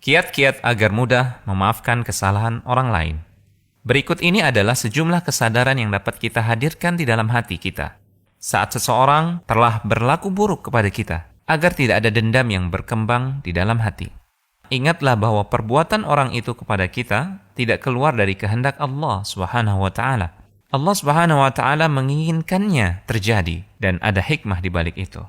Kiat-kiat agar mudah memaafkan kesalahan orang lain. Berikut ini adalah sejumlah kesadaran yang dapat kita hadirkan di dalam hati kita saat seseorang telah berlaku buruk kepada kita, agar tidak ada dendam yang berkembang di dalam hati. Ingatlah bahwa perbuatan orang itu kepada kita tidak keluar dari kehendak Allah Subhanahu wa taala. Allah Subhanahu wa taala menginginkannya terjadi dan ada hikmah di balik itu.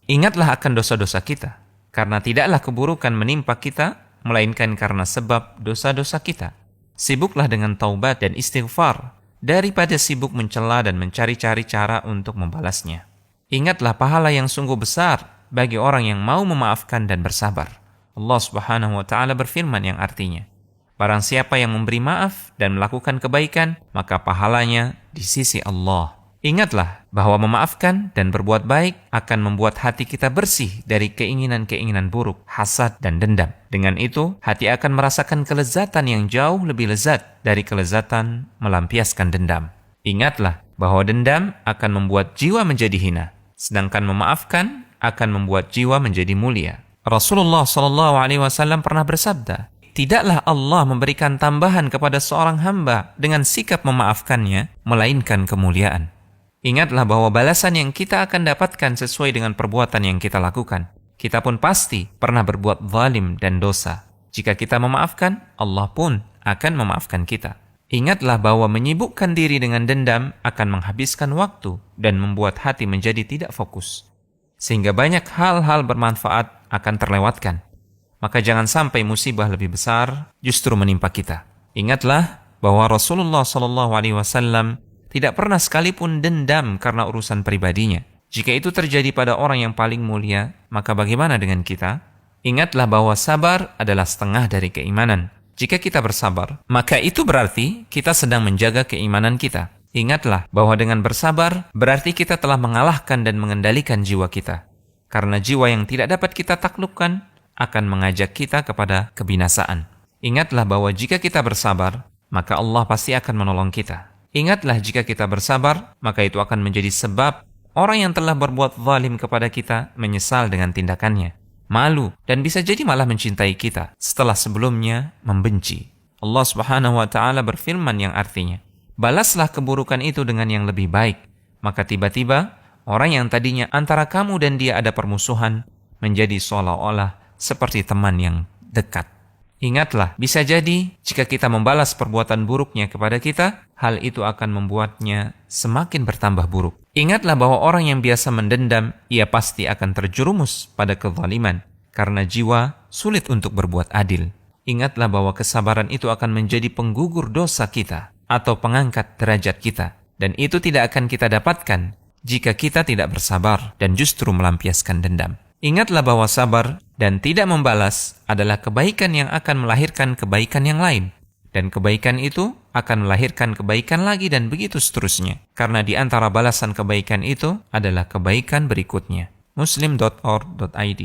Ingatlah akan dosa-dosa kita, karena tidaklah keburukan menimpa kita melainkan karena sebab dosa-dosa kita. Sibuklah dengan taubat dan istighfar daripada sibuk mencela dan mencari-cari cara untuk membalasnya. Ingatlah pahala yang sungguh besar bagi orang yang mau memaafkan dan bersabar. Allah Subhanahu wa taala berfirman yang artinya, barang siapa yang memberi maaf dan melakukan kebaikan, maka pahalanya di sisi Allah. Ingatlah bahwa memaafkan dan berbuat baik akan membuat hati kita bersih dari keinginan-keinginan buruk, hasad, dan dendam. Dengan itu, hati akan merasakan kelezatan yang jauh lebih lezat dari kelezatan melampiaskan dendam. Ingatlah bahwa dendam akan membuat jiwa menjadi hina, sedangkan memaafkan akan membuat jiwa menjadi mulia. Rasulullah SAW pernah bersabda, tidaklah Allah memberikan tambahan kepada seorang hamba dengan sikap memaafkannya, melainkan kemuliaan. Ingatlah bahwa balasan yang kita akan dapatkan sesuai dengan perbuatan yang kita lakukan. Kita pun pasti pernah berbuat zalim dan dosa. Jika kita memaafkan, Allah pun akan memaafkan kita. Ingatlah bahwa menyibukkan diri dengan dendam akan menghabiskan waktu dan membuat hati menjadi tidak fokus, sehingga banyak hal-hal bermanfaat akan terlewatkan. Maka jangan sampai musibah lebih besar justru menimpa kita. Ingatlah bahwa Rasulullah SAW tidak pernah sekalipun dendam karena urusan pribadinya. Jika itu terjadi pada orang yang paling mulia, maka bagaimana dengan kita? Ingatlah bahwa sabar adalah setengah dari keimanan. Jika kita bersabar, maka itu berarti kita sedang menjaga keimanan kita. Ingatlah bahwa dengan bersabar, berarti kita telah mengalahkan dan mengendalikan jiwa kita. Karena jiwa yang tidak dapat kita taklukkan, akan mengajak kita kepada kebinasaan. Ingatlah bahwa jika kita bersabar, maka Allah pasti akan menolong kita. Ingatlah jika kita bersabar, maka itu akan menjadi sebab orang yang telah berbuat zalim kepada kita menyesal dengan tindakannya, malu, dan bisa jadi malah mencintai kita setelah sebelumnya membenci. Allah Subhanahu wa taala berfirman yang artinya, balaslah keburukan itu dengan yang lebih baik. Maka tiba-tiba orang yang tadinya antara kamu dan dia ada permusuhan menjadi seolah-olah seperti teman yang dekat. Ingatlah, bisa jadi jika kita membalas perbuatan buruknya kepada kita, hal itu akan membuatnya semakin bertambah buruk. Ingatlah bahwa orang yang biasa mendendam, ia pasti akan terjerumus pada kezaliman, karena jiwa sulit untuk berbuat adil. Ingatlah bahwa kesabaran itu akan menjadi penggugur dosa kita, atau pengangkat derajat kita. Dan itu tidak akan kita dapatkan jika kita tidak bersabar dan justru melampiaskan dendam. Ingatlah bahwa sabar dan tidak membalas adalah kebaikan yang akan melahirkan kebaikan yang lain. Dan kebaikan itu akan melahirkan kebaikan lagi dan begitu seterusnya. Karena di antara balasan kebaikan itu adalah kebaikan berikutnya. Muslim.org.id